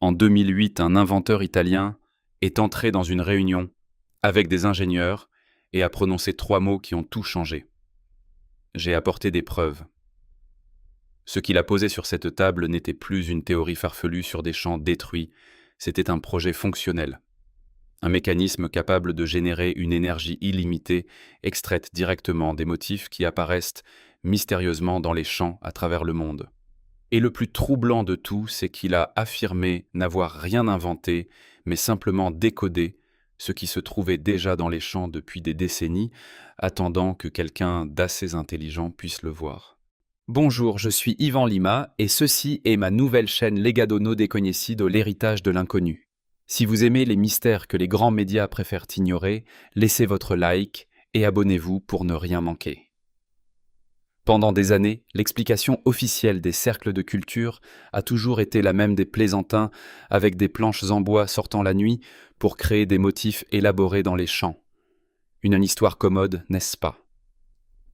En 2008, un inventeur italien est entré dans une réunion avec des ingénieurs et a prononcé 3 mots qui ont tout changé. J'ai apporté des preuves. Ce qu'il a posé sur cette table n'était plus une théorie farfelue sur des champs détruits, c'était un projet fonctionnel. Un mécanisme capable de générer une énergie illimitée extraite directement des motifs qui apparaissent mystérieusement dans les champs à travers le monde. Et le plus troublant de tout, c'est qu'il a affirmé n'avoir rien inventé, mais simplement décodé ce qui se trouvait déjà dans les champs depuis des décennies, attendant que quelqu'un d'assez intelligent puisse le voir. Bonjour, je suis Yvan Lima et ceci est ma nouvelle chaîne Legado no Desconocido, l'héritage de l'inconnu. Si vous aimez les mystères que les grands médias préfèrent ignorer, laissez votre like et abonnez-vous pour ne rien manquer. Pendant des années, l'explication officielle des cercles de culture a toujours été la même des plaisantins avec des planches en bois sortant la nuit pour créer des motifs élaborés dans les champs. Une histoire commode, n'est-ce pas?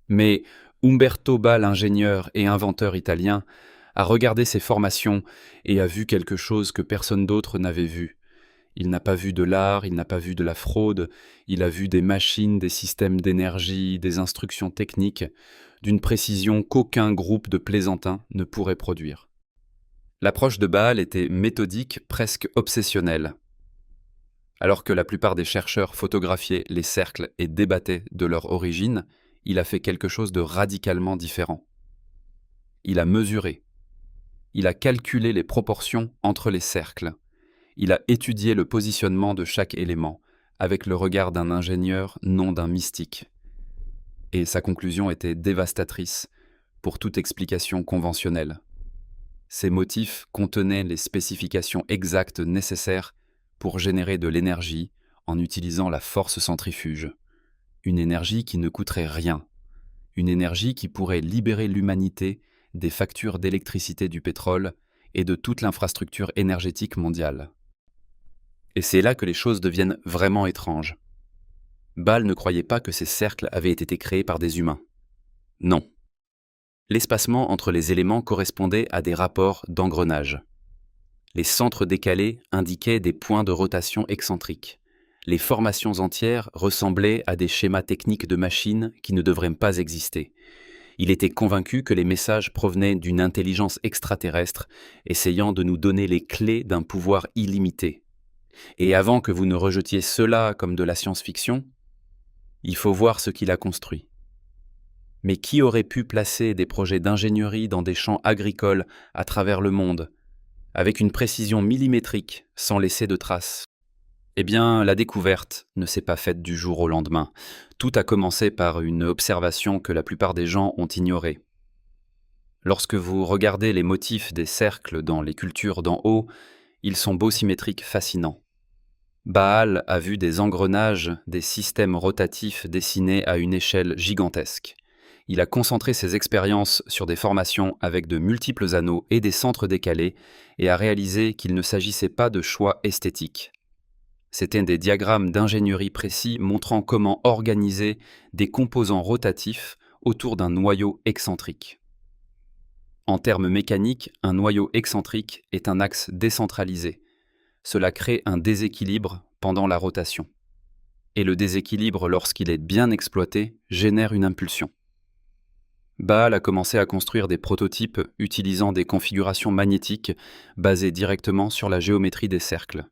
Mais Umberto Ba, l'ingénieur et inventeur italien, a regardé ces formations et a vu quelque chose que personne d'autre n'avait vu. Il n'a pas vu de l'art, il n'a pas vu de la fraude, il a vu des machines, des systèmes d'énergie, des instructions techniques, d'une précision qu'aucun groupe de plaisantins ne pourrait produire. L'approche de Baal était méthodique, presque obsessionnelle. Alors que la plupart des chercheurs photographiaient les cercles et débattaient de leur origine, il a fait quelque chose de radicalement différent. Il a mesuré. Il a calculé les proportions entre les cercles. Il a étudié le positionnement de chaque élément, avec le regard d'un ingénieur, non d'un mystique. Et sa conclusion était dévastatrice pour toute explication conventionnelle. Ces motifs contenaient les spécifications exactes nécessaires pour générer de l'énergie en utilisant la force centrifuge. Une énergie qui ne coûterait rien. Une énergie qui pourrait libérer l'humanité des factures d'électricité du pétrole et de toute l'infrastructure énergétique mondiale. Et c'est là que les choses deviennent vraiment étranges. Baal ne croyait pas que ces cercles avaient été créés par des humains. Non. L'espacement entre les éléments correspondait à des rapports d'engrenage. Les centres décalés indiquaient des points de rotation excentriques. Les formations entières ressemblaient à des schémas techniques de machines qui ne devraient pas exister. Il était convaincu que les messages provenaient d'une intelligence extraterrestre essayant de nous donner les clés d'un pouvoir illimité. Et avant que vous ne rejetiez cela comme de la science-fiction, il faut voir ce qu'il a construit. Mais qui aurait pu placer des projets d'ingénierie dans des champs agricoles à travers le monde, avec une précision millimétrique, sans laisser de traces? Eh bien, la découverte ne s'est pas faite du jour au lendemain. Tout a commencé par une observation que la plupart des gens ont ignorée. Lorsque vous regardez les motifs des cercles dans les cultures d'en haut, ils sont beaux, symétriques, fascinants. Baal a vu des engrenages, des systèmes rotatifs dessinés à une échelle gigantesque. Il a concentré ses expériences sur des formations avec de multiples anneaux et des centres décalés et a réalisé qu'il ne s'agissait pas de choix esthétiques. C'étaient des diagrammes d'ingénierie précis montrant comment organiser des composants rotatifs autour d'un noyau excentrique. En termes mécaniques, un noyau excentrique est un axe décentralisé. Cela crée un déséquilibre pendant la rotation. Et le déséquilibre, lorsqu'il est bien exploité, génère une impulsion. Baal a commencé à construire des prototypes utilisant des configurations magnétiques basées directement sur la géométrie des cercles.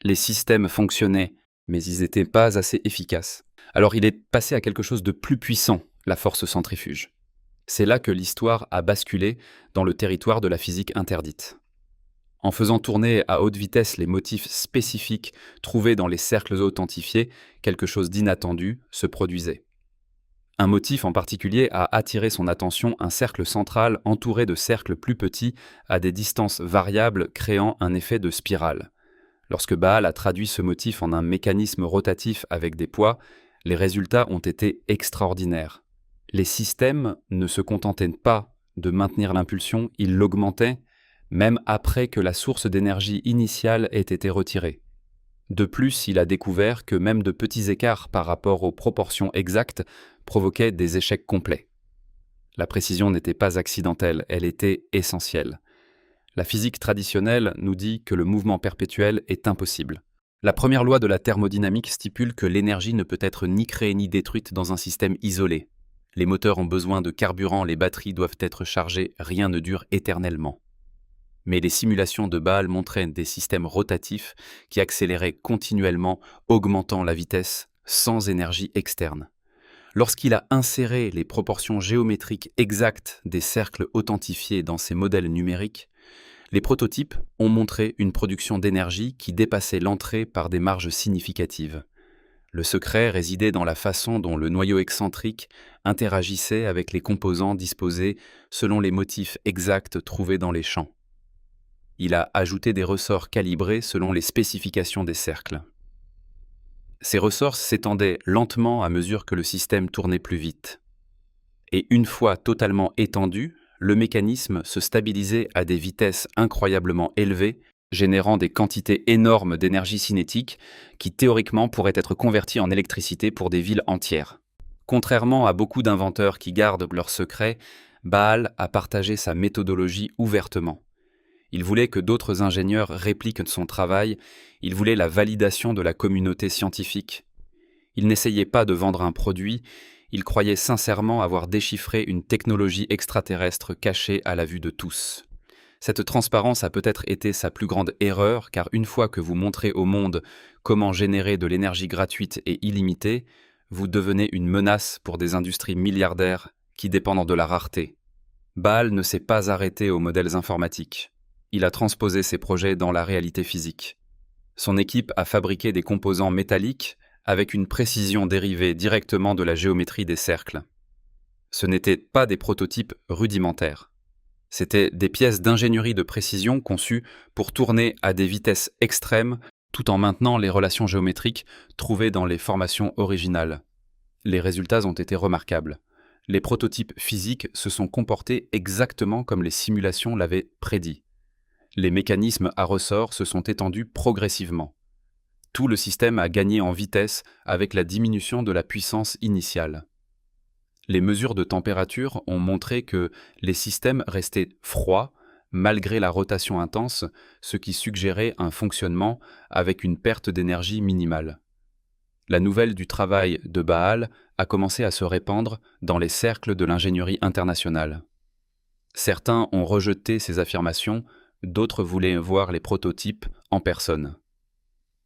Les systèmes fonctionnaient, mais ils n'étaient pas assez efficaces. Alors il est passé à quelque chose de plus puissant, la force centrifuge. C'est là que l'histoire a basculé dans le territoire de la physique interdite. En faisant tourner à haute vitesse les motifs spécifiques trouvés dans les cercles authentifiés, quelque chose d'inattendu se produisait. Un motif en particulier a attiré son attention, un cercle central entouré de cercles plus petits à des distances variables créant un effet de spirale. Lorsque Baal a traduit ce motif en un mécanisme rotatif avec des poids, les résultats ont été extraordinaires. Les systèmes ne se contentaient pas de maintenir l'impulsion, ils l'augmentaient, même après que la source d'énergie initiale ait été retirée. De plus, il a découvert que même de petits écarts par rapport aux proportions exactes provoquaient des échecs complets. La précision n'était pas accidentelle, elle était essentielle. La physique traditionnelle nous dit que le mouvement perpétuel est impossible. La première loi de la thermodynamique stipule que l'énergie ne peut être ni créée ni détruite dans un système isolé. Les moteurs ont besoin de carburant, les batteries doivent être chargées, rien ne dure éternellement. Mais les simulations de Baal montraient des systèmes rotatifs qui accéléraient continuellement, augmentant la vitesse sans énergie externe. Lorsqu'il a inséré les proportions géométriques exactes des cercles authentifiés dans ses modèles numériques, les prototypes ont montré une production d'énergie qui dépassait l'entrée par des marges significatives. Le secret résidait dans la façon dont le noyau excentrique interagissait avec les composants disposés selon les motifs exacts trouvés dans les champs. Il a ajouté des ressorts calibrés selon les spécifications des cercles. Ces ressorts s'étendaient lentement à mesure que le système tournait plus vite. Et une fois totalement étendu, le mécanisme se stabilisait à des vitesses incroyablement élevées, générant des quantités énormes d'énergie cinétique qui théoriquement pourraient être converties en électricité pour des villes entières. Contrairement à beaucoup d'inventeurs qui gardent leurs secrets, Baal a partagé sa méthodologie ouvertement. Il voulait que d'autres ingénieurs répliquent son travail, il voulait la validation de la communauté scientifique. Il n'essayait pas de vendre un produit, il croyait sincèrement avoir déchiffré une technologie extraterrestre cachée à la vue de tous. Cette transparence a peut-être été sa plus grande erreur, car une fois que vous montrez au monde comment générer de l'énergie gratuite et illimitée, vous devenez une menace pour des industries milliardaires qui dépendent de la rareté. Baal ne s'est pas arrêté aux modèles informatiques. Il a transposé ses projets dans la réalité physique. Son équipe a fabriqué des composants métalliques avec une précision dérivée directement de la géométrie des cercles. Ce n'étaient pas des prototypes rudimentaires. C'étaient des pièces d'ingénierie de précision conçues pour tourner à des vitesses extrêmes tout en maintenant les relations géométriques trouvées dans les formations originales. Les résultats ont été remarquables. Les prototypes physiques se sont comportés exactement comme les simulations l'avaient prédit. Les mécanismes à ressort se sont étendus progressivement. Tout le système a gagné en vitesse avec la diminution de la puissance initiale. Les mesures de température ont montré que les systèmes restaient froids malgré la rotation intense, ce qui suggérait un fonctionnement avec une perte d'énergie minimale. La nouvelle du travail de Baal a commencé à se répandre dans les cercles de l'ingénierie internationale. Certains ont rejeté ces affirmations, d'autres voulaient voir les prototypes en personne.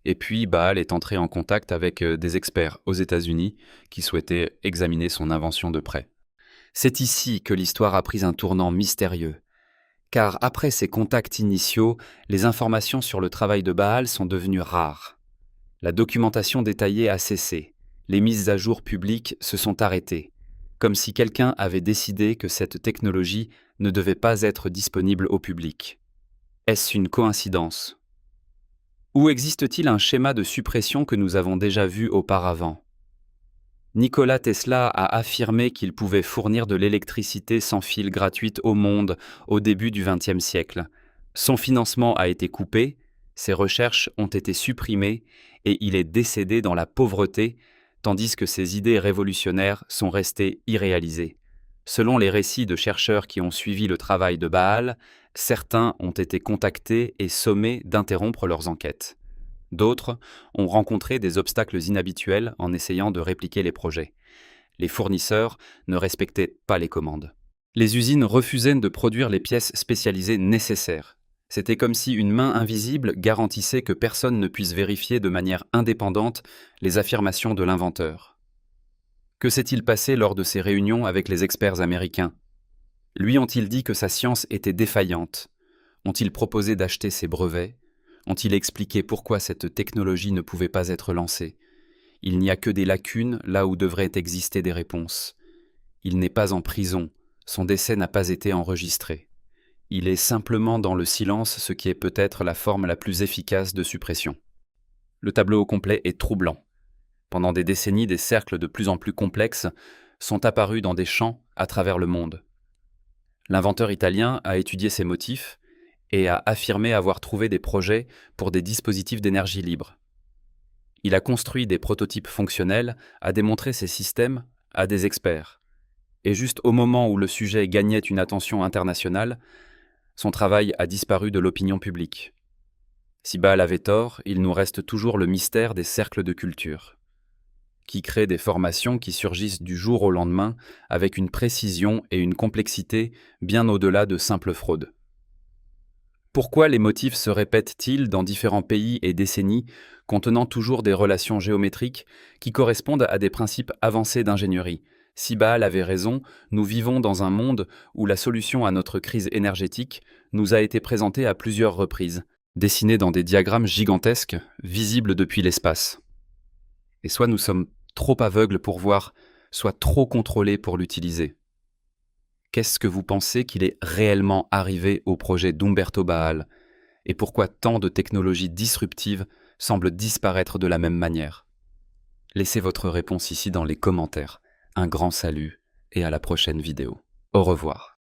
Et puis Baal est entré en contact avec des experts aux États-Unis qui souhaitaient examiner son invention de près. C'est ici que l'histoire a pris un tournant mystérieux. Car après ces contacts initiaux, les informations sur le travail de Baal sont devenues rares. La documentation détaillée a cessé. Les mises à jour publiques se sont arrêtées, comme si quelqu'un avait décidé que cette technologie ne devait pas être disponible au public. Est-ce une coïncidence ? Ou existe-t-il un schéma de suppression que nous avons déjà vu auparavant ? Nikola Tesla a affirmé qu'il pouvait fournir de l'électricité sans fil gratuite au monde au début du XXe siècle. Son financement a été coupé, ses recherches ont été supprimées et il est décédé dans la pauvreté, tandis que ses idées révolutionnaires sont restées irréalisées. Selon les récits de chercheurs qui ont suivi le travail de Baal, certains ont été contactés et sommés d'interrompre leurs enquêtes. D'autres ont rencontré des obstacles inhabituels en essayant de répliquer les projets. Les fournisseurs ne respectaient pas les commandes. Les usines refusaient de produire les pièces spécialisées nécessaires. C'était comme si une main invisible garantissait que personne ne puisse vérifier de manière indépendante les affirmations de l'inventeur. Que s'est-il passé lors de ces réunions avec les experts américains ? Lui ont-ils dit que sa science était défaillante ? Ont-ils proposé d'acheter ses brevets ? Ont-ils expliqué pourquoi cette technologie ne pouvait pas être lancée ? Il n'y a que des lacunes là où devraient exister des réponses. Il n'est pas en prison, son décès n'a pas été enregistré. Il est simplement dans le silence, ce qui est peut-être la forme la plus efficace de suppression. Le tableau au complet est troublant. Pendant des décennies, des cercles de plus en plus complexes sont apparus dans des champs à travers le monde. L'inventeur italien a étudié ces motifs et a affirmé avoir trouvé des projets pour des dispositifs d'énergie libre. Il a construit des prototypes fonctionnels, a démontré ces systèmes à des experts. Et juste au moment où le sujet gagnait une attention internationale, Son travail a disparu de l'opinion publique. Si Baal avait tort, il nous reste toujours le mystère des cercles de culture, qui créent des formations qui surgissent du jour au lendemain avec une précision et une complexité bien au-delà de simples fraudes. Pourquoi les motifs se répètent-ils dans différents pays et décennies, contenant toujours des relations géométriques qui correspondent à des principes avancés d'ingénierie? Si Baal avait raison, nous vivons dans un monde où la solution à notre crise énergétique nous a été présentée à plusieurs reprises, dessinée dans des diagrammes gigantesques, visibles depuis l'espace. Et soit nous sommes trop aveugles pour voir, soit trop contrôlés pour l'utiliser. Qu'est-ce que vous pensez qu'il est réellement arrivé au projet d'Umberto Baal, et pourquoi tant de technologies disruptives semblent disparaître de la même manière? Laissez votre réponse ici dans les commentaires. Un grand salut et à la prochaine vidéo. Au revoir.